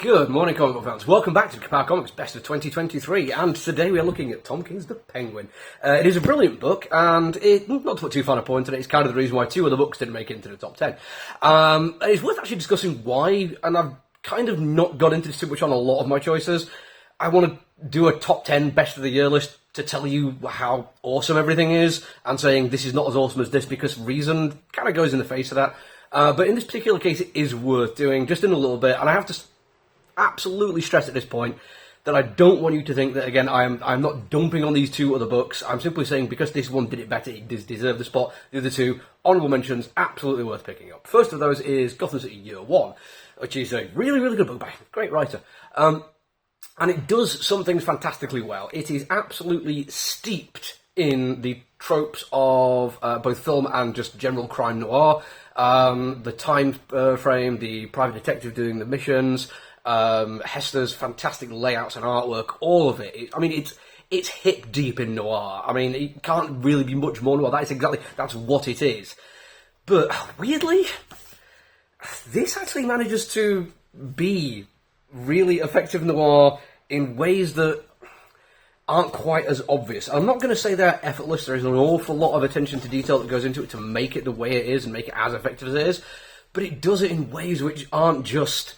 Good morning, comic book fans. Welcome back to Ka-Pow Comics Best of 2023, and today we are looking at Tom King's The Penguin. It is a brilliant book, and not to put too fine a point on it, it's kind of the reason why two other books didn't make it into the top 10. It's worth actually discussing why, and I've kind of not got into this too much on a lot of my choices. I want to do a top 10 Best of the Year list to tell you how awesome everything is, and saying this is not as awesome as this because reason kind of goes in the face of that. But in this particular case, it is worth doing, just in a little bit, and I have to absolutely stress at this point that I don't want you to think that, again, I'm not dumping on these two other books. I'm simply saying because this one did it better, it does deserve the spot. The other two, honourable mentions, absolutely worth picking up. First of those is Gotham City Year One, which is a really, really good book by a great writer. And it does some things fantastically well. It is absolutely steeped in the tropes of both film and just general crime noir. The time frame, the private detective doing the missions, Hester's fantastic layouts and artwork, all of it. It's hip deep in noir. I mean, it can't really be much more noir. That's what it is. But weirdly, this actually manages to be really effective noir in ways that aren't quite as obvious. I'm not going to say they're effortless. There is an awful lot of attention to detail that goes into it to make it the way it is and make it as effective as it is. But it does it in ways which aren't just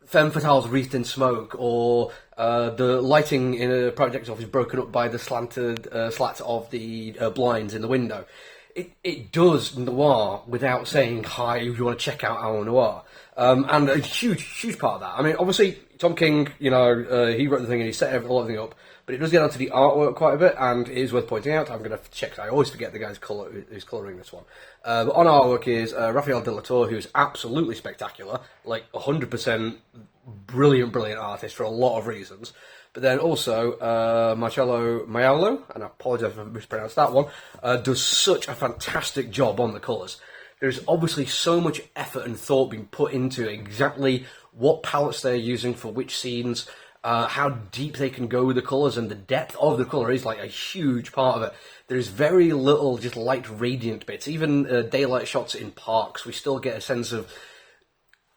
femme fatales wreathed in smoke, or the lighting in a private detective's office broken up by the slanted slats of the blinds in the window. It does noir without saying, hi, you want to check out our noir. And a huge part of that. I mean, obviously, Tom King, he wrote the thing and he set everything up, but it does get onto the artwork quite a bit, and it is worth pointing out. I'm going to check, I always forget the guy's who's colouring this one. But on artwork is Raphael de la Tour, who's absolutely spectacular, like 100% brilliant artist for a lot of reasons. But then also Marcello Maiolo, and I apologise if I mispronounced that one, does such a fantastic job on the colours. There's obviously so much effort and thought being put into exactly what palettes they're using for which scenes, how deep they can go with the colours, and the depth of the colour is like a huge part of it. There's very little just light radiant bits. Even daylight shots in parks, we still get a sense of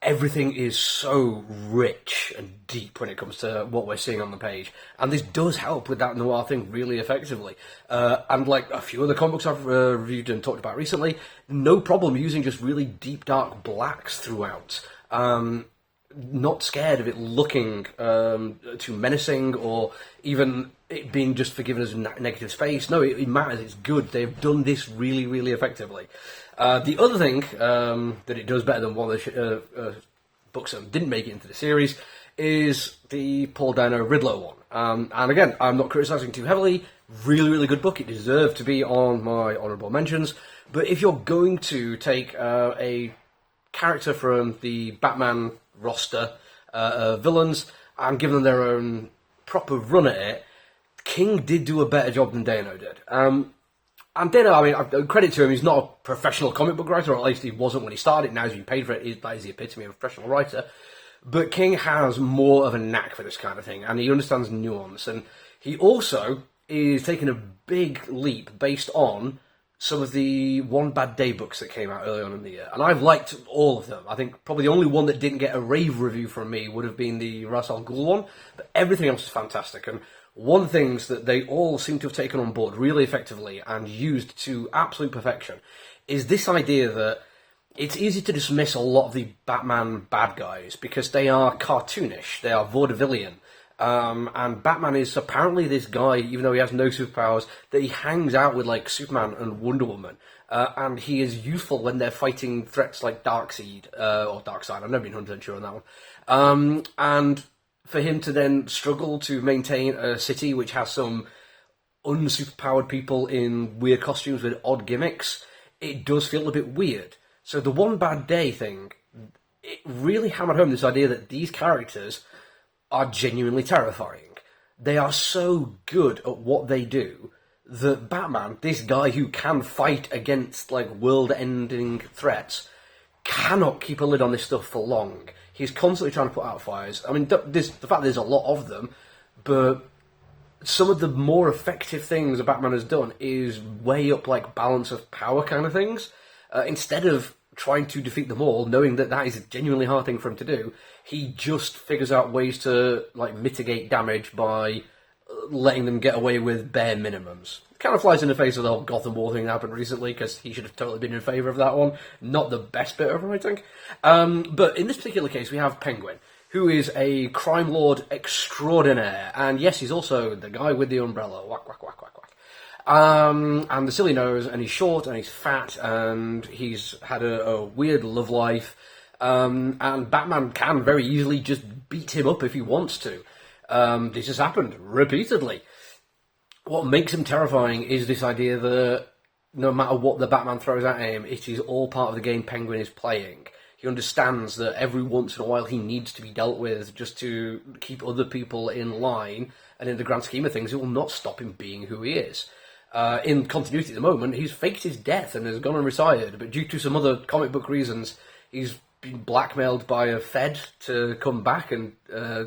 everything is so rich and deep when it comes to what we're seeing on the page. And this does help with that noir thing really effectively. And like a few other comic books I've reviewed and talked about recently, no problem using just really deep, dark blacks throughout. Not scared of it looking too menacing, or even it being just forgiven as negative space. No, it matters. It's good. They've done this really, really effectively. The other thing that it does better than one of the books that didn't make it into the series is the Paul Dano Riddler one. And again, I'm not criticising too heavily. Really, really good book. It deserved to be on my honourable mentions. But if you're going to take a character from the Batman roster villains and give them their own proper run at it, King did do a better job than Dano did. And Dano, I mean, credit to him, he's not a professional comic book writer, or at least he wasn't when he started. Now he's been paid for it. That is the epitome of a professional writer. But King has more of a knack for this kind of thing, and he understands nuance. And he also is taking a big leap based on some of the One Bad Day books that came out early on in the year. And I've liked all of them. I think probably the only one that didn't get a rave review from me would have been the Ra's al Ghul one, but everything else is fantastic. And one of the things that they all seem to have taken on board really effectively and used to absolute perfection is this idea that it's easy to dismiss a lot of the Batman bad guys because they are cartoonish, they are vaudevillian. And Batman is apparently this guy, even though he has no superpowers, that he hangs out with like Superman and Wonder Woman. And he is useful when they're fighting threats like Darkseid, or Darkseid, I've never been 100% sure on that one. And for him to then struggle to maintain a city which has some unsuperpowered people in weird costumes with odd gimmicks, it does feel a bit weird. So the One Bad Day thing, it really hammered home this idea that these characters are genuinely terrifying. They are so good at what they do that Batman, this guy who can fight against like world-ending threats, cannot keep a lid on this stuff for long. He's constantly trying to put out fires. I mean, the fact there's a lot of them, but some of the more effective things that Batman has done is way up like balance of power kind of things. Instead of trying to defeat them all, knowing that that is a genuinely hard thing for him to do, he just figures out ways to mitigate damage by letting them get away with bare minimums. Kind of flies in the face of the whole Gotham War thing that happened recently, because he should have totally been in favour of that one. Not the best bit of writing. But in this particular case, we have Penguin, who is a crime lord extraordinaire. And yes, he's also the guy with the umbrella. Whack, whack, whack, whack, whack. And the silly nose, and he's short, and he's fat, and he's had a weird love life. And Batman can very easily just beat him up if he wants to. This has happened repeatedly. What makes him terrifying is this idea that no matter what the Batman throws at him, it is all part of the game Penguin is playing. He understands that every once in a while he needs to be dealt with just to keep other people in line, and in the grand scheme of things, it will not stop him being who he is. In continuity at the moment, he's faked his death and has gone and retired, but due to some other comic book reasons, he's been blackmailed by a Fed to come back and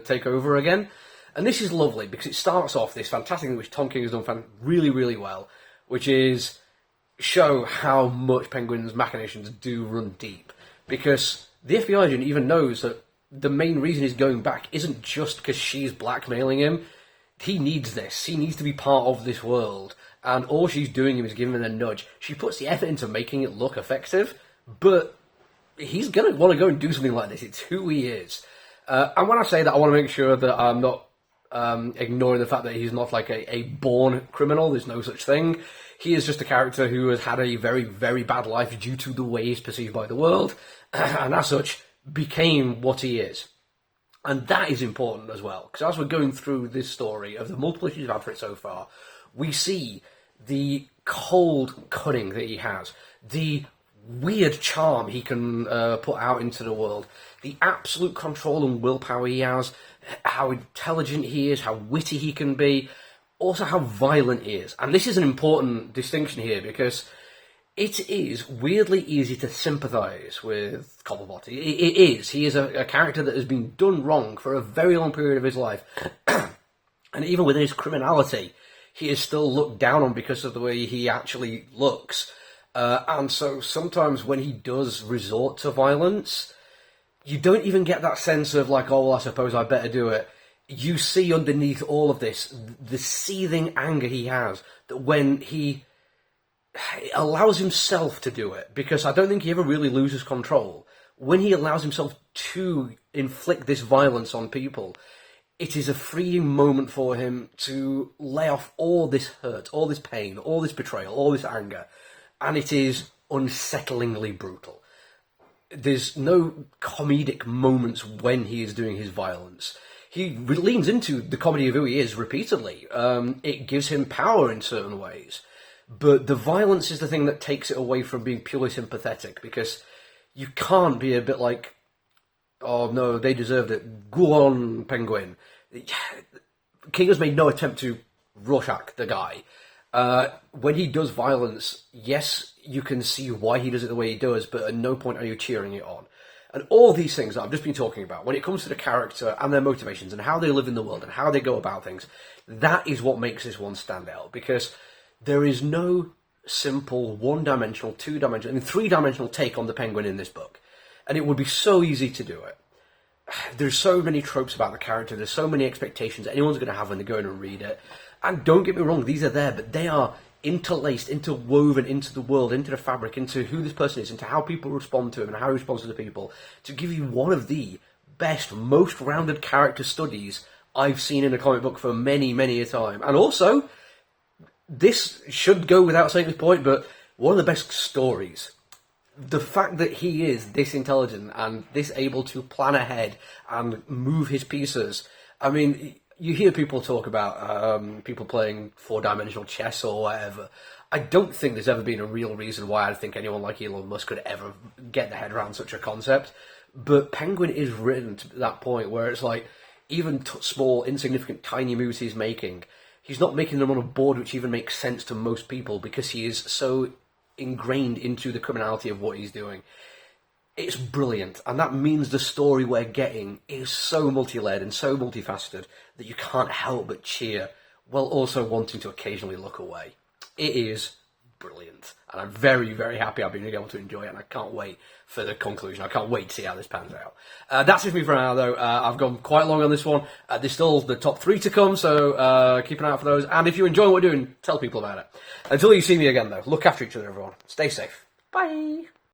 take over again. And this is lovely, because it starts off this fantastic thing which Tom King has done really, really well, which is show how much Penguin's machinations do run deep. Because the FBI agent even knows that the main reason he's going back isn't just because she's blackmailing him. He needs this. He needs to be part of this world. And all she's doing him is giving him a nudge. She puts the effort into making it look effective, but he's going to want to go and do something like this. It's who he is. And when I say that, I want to make sure that I'm not ignoring the fact that he's not like a born criminal. There's no such thing. He is just a character who has had a very, very bad life due to the way he's perceived by the world, and as such, became what he is. And that is important as well, because as we're going through this story of the multiple issues we've had for it so far, we see the cold cunning that he has, the weird charm he can put out into the world, the absolute control and willpower he has, how intelligent he is, how witty he can be, also how violent he is. And this is an important distinction here, because it is weirdly easy to sympathise with Cobblepot. It is. He is a character that has been done wrong for a very long period of his life. And even within his criminality, he is still looked down on because of the way he actually looks. And so sometimes when he does resort to violence, you don't even get that sense of like, oh, well, I suppose I better do it. You see underneath all of this, the seething anger he has, that when he allows himself to do it, because I don't think he ever really loses control. When he allows himself to inflict this violence on people, it is a freeing moment for him to lay off all this hurt, all this pain, all this betrayal, all this anger, and it is unsettlingly brutal. There's no comedic moments when he is doing his violence. He leans into the comedy of who he is repeatedly. It gives him power in certain ways. But the violence is the thing that takes it away from being purely sympathetic, because you can't be a bit like, oh no, they deserved it, go on, Penguin. King has made no attempt to Rorschach the guy. When he does violence, yes, you can see why he does it the way he does, but at no point are you cheering it on. And all these things that I've just been talking about, when it comes to the character and their motivations and how they live in the world and how they go about things, that is what makes this one stand out, because there is no simple one-dimensional, two-dimensional, and three-dimensional take on the Penguin in this book. And it would be so easy to do it. There's so many tropes about the character, there's so many expectations anyone's going to have when they go in and read it. And don't get me wrong, these are there, but they are interlaced, interwoven into the world, into the fabric, into who this person is, into how people respond to him and how he responds to the people, to give you one of the best, most rounded character studies I've seen in a comic book for many, many a time. And also, this should go without saying at this point, but one of the best stories. The fact that he is this intelligent and this able to plan ahead and move his pieces. I mean, you hear people talk about people playing four-dimensional chess or whatever. I don't think there's ever been a real reason why I think anyone like Elon Musk could ever get their head around such a concept. But Penguin is written to that point where it's like, even small, insignificant, tiny moves he's making, he's not making them on a board which even makes sense to most people, because he is so ingrained into the criminality of what he's doing. It's brilliant, and that means the story we're getting is so multi-layered and so multifaceted that you can't help but cheer, while also wanting to occasionally look away. It is brilliant. And I'm very, very happy I've been able to enjoy it, and I can't wait for the conclusion. I can't wait to see how this pans out. That's it for me for now, though. I've gone quite long on this one. There's still the top 3 to come, so keep an eye out for those. And if you enjoy what we're doing, tell people about it. Until you see me again, though, look after each other, everyone. Stay safe. Bye.